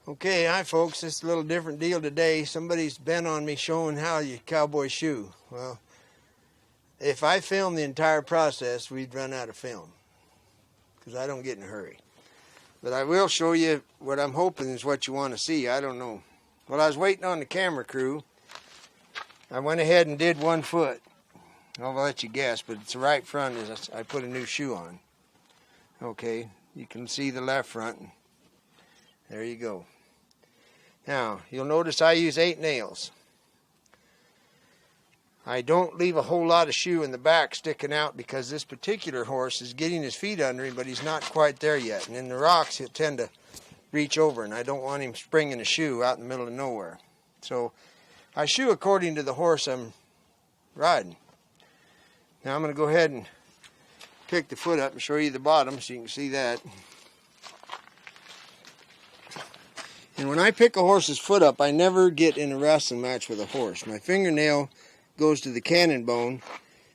Okay, hi folks, it's a little different deal today. Somebody's been on me showing how you cowboy shoe. Well, if I filmed the entire process, we'd run out of film, because I don't get in a hurry. But I will show you what I'm hoping is what you want to see. I don't know. While I was waiting on the camera crew, I went ahead and did 1 foot. I'll let you guess, but it's the right front as I put a new shoe on. Okay, you can see the left front. There you go. Now, you'll notice I use 8 nails. I don't leave a whole lot of shoe in the back sticking out because this particular horse is getting his feet under him, but he's not quite there yet. And in the rocks, he'll tend to reach over, and I don't want him springing a shoe out in the middle of nowhere. So I shoe according to the horse I'm riding. Now I'm going to go ahead and pick the foot up and show you the bottom so you can see that. And when I pick a horse's foot up, I never get in a wrestling match with a horse. My fingernail goes to the cannon bone,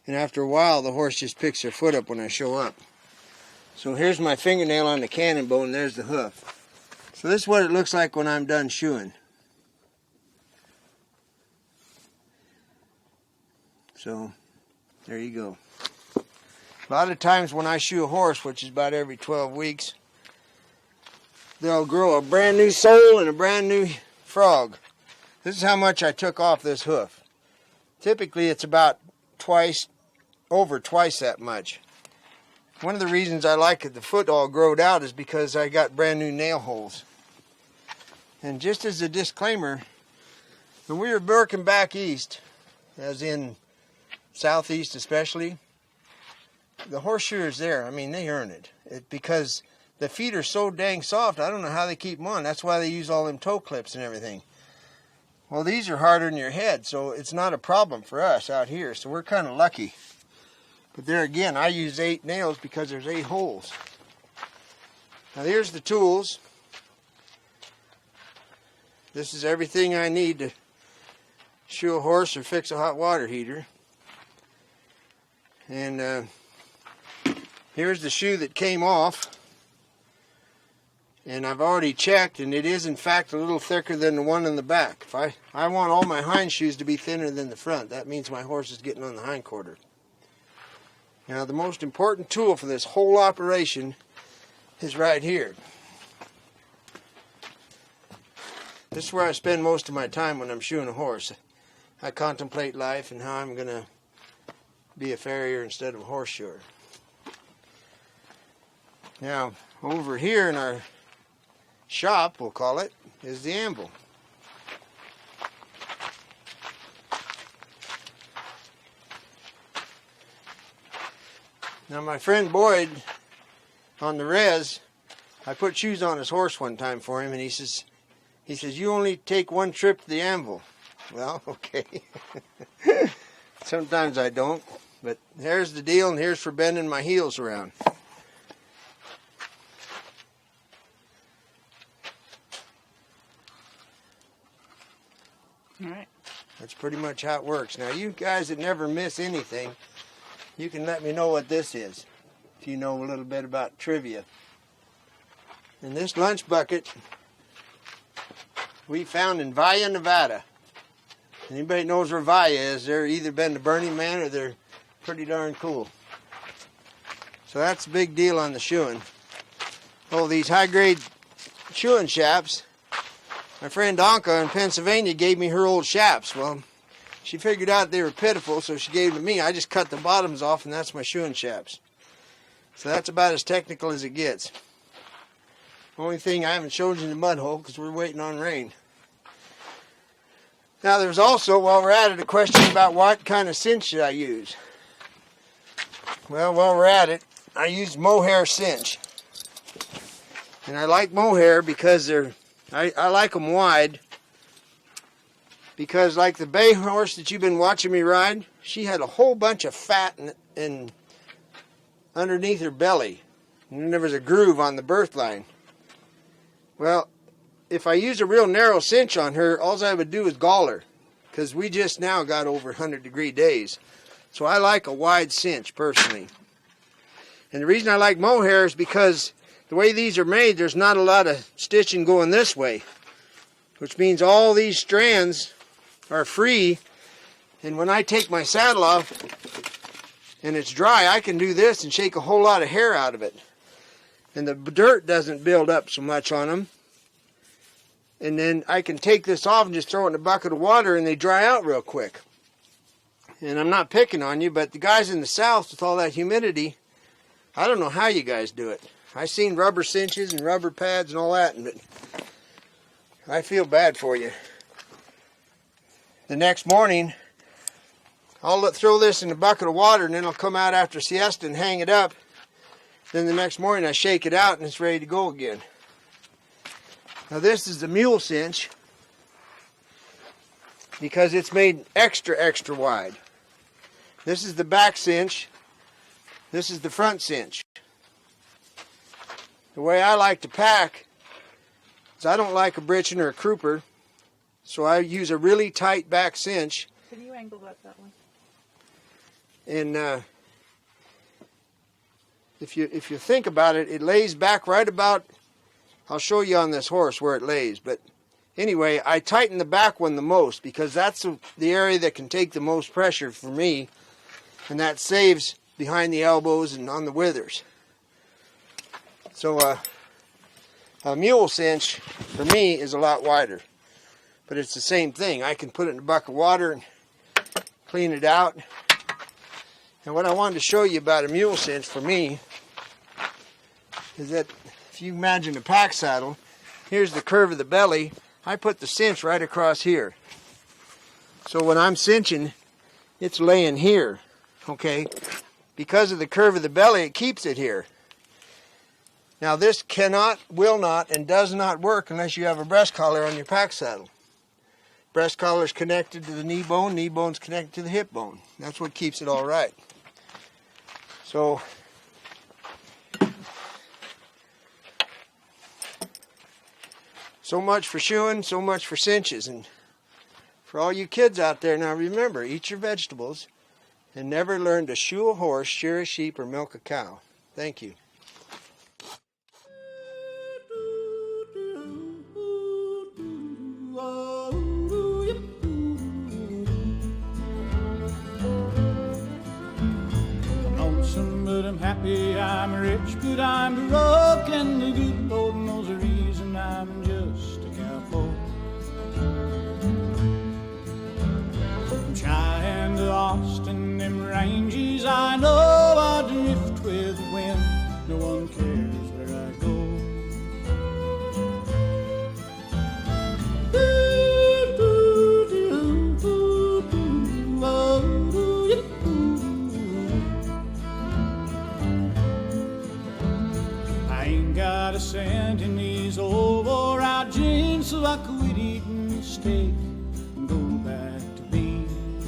and after a while the horse just picks their foot up when I show up. So here's my fingernail on the cannon bone, and there's the hoof. So this is what it looks like when I'm done shoeing. So there you go. A lot of times when I shoe a horse, which is about every 12 weeks, they'll grow a brand new sole and a brand new frog. This is how much I took off this hoof. Typically it's about over twice that much. One of the reasons I like it, the foot all growed out, is because I got brand new nail holes. And just as a disclaimer, when we were working back east, as in southeast especially, the horseshoers there, I mean, they earn it. Because the feet are so dang soft, I don't know how they keep them on. That's why they use all them toe clips and everything. Well, these are harder than your head, so it's not a problem for us out here. So we're kind of lucky. But there again, I use 8 nails because there's 8 holes. Now here's the tools. This is everything I need to shoe a horse or fix a hot water heater. And here's the shoe that came off. And I've already checked, and it is in fact a little thicker than the one in the back. If I want all my hind shoes to be thinner than the front. That means my horse is getting on the hind quarter. Now the most important tool for this whole operation is right here. This is where I spend most of my time when I'm shoeing a horse. I contemplate life and how I'm going to be a farrier instead of a horse shoer. Now over here in our shop, we'll call it, is the anvil. Now my friend Boyd on the res, I put shoes on his horse one time for him, and he says you only take 1 trip to the anvil. Well, okay. Sometimes I don't, but here's the deal, and here's for bending my heels around. Alright. That's pretty much how it works. Now you guys that never miss anything, you can let me know what this is, if you know a little bit about trivia. And this lunch bucket we found in Vaya, Nevada. Anybody knows where Vaya is, they're either been to Burning Man or they're pretty darn cool. So that's a big deal on the shoeing. Oh, these high-grade shoeing chaps. My friend Anka in Pennsylvania gave me her old chaps. Well, she figured out they were pitiful, so she gave them to me. I just cut the bottoms off, and that's my shoeing chaps. So that's about as technical as it gets. Only thing I haven't showed you in the mud hole because we're waiting on rain. Now there's also, while we're at it, a question about what kind of cinch should I use. Well, while we're at it, I use mohair cinch. And I like mohair because I like them wide, because like the bay horse that you've been watching me ride, she had a whole bunch of fat in underneath her belly, and then there was a groove on the birth line. Well, if I use a real narrow cinch on her, all I would do is gall her, because we just now got over 100-degree days. So I like a wide cinch personally. And the reason I like mohair is because the way these are made, there's not a lot of stitching going this way. which means all these strands are free. And when I take my saddle off and it's dry, I can do this and shake a whole lot of hair out of it. And the dirt doesn't build up so much on them. And then I can take this off and just throw it in a bucket of water and they dry out real quick. And I'm not picking on you, but the guys in the South with all that humidity, I don't know how you guys do it. I've seen rubber cinches and rubber pads and all that, but I feel bad for you. The next morning, I'll throw this in a bucket of water and then I'll come out after siesta and hang it up. Then the next morning I shake it out and it's ready to go again. Now this is the mule cinch because it's made extra wide. This is the back cinch. This is the front cinch. The way I like to pack is I don't like a britchin or a crooper, so I use a really tight back cinch. Can you angle that way? And if you think about it, it lays back right about, I'll show you on this horse where it lays, but anyway, I tighten the back one the most because that's the area that can take the most pressure for me, and that saves behind the elbows and on the withers. So a mule cinch for me is a lot wider, but it's the same thing. I can put it in a bucket of water and clean it out. And what I wanted to show you about a mule cinch for me is that if you imagine a pack saddle, here's the curve of the belly. I put the cinch right across here. So when I'm cinching, it's laying here, okay? Because of the curve of the belly, it keeps it here. Now this cannot, will not, and does not work unless you have a breast collar on your pack saddle. Breast collar is connected to the knee bone's connected to the hip bone. That's what keeps it all right. So much for shoeing, so much for cinches. And for all you kids out there, now remember, eat your vegetables and never learn to shoe a horse, shear a sheep, or milk a cow. Thank you. I'm happy, I'm rich, but I'm broke, and the good Lord knows the reason I'm just a cowboy. From Cheyenne to Austin, them ranges, I know I drift with the wind. No one cares where I go. Got a cent in these old wore-out jeans, so I quit eating steak and go back to beans.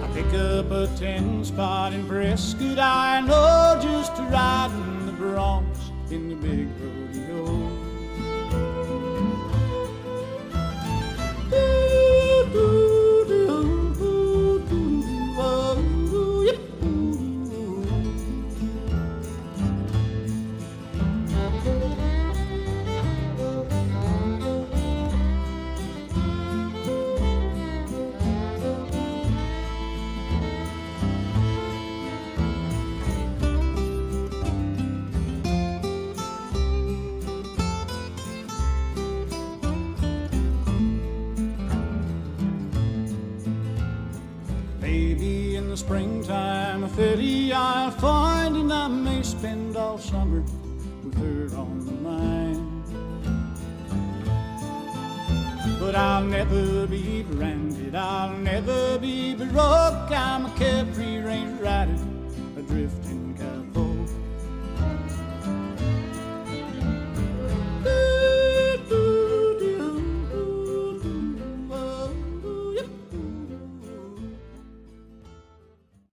I pick up a 10-spot in Prescott, I know, just to ride in the broncs in the big rodeo. Maybe in the springtime of 30 I'll find, and I may spend all summer with her on the mind. But I'll never be branded, I'll never be broke. I'm a carefree range rider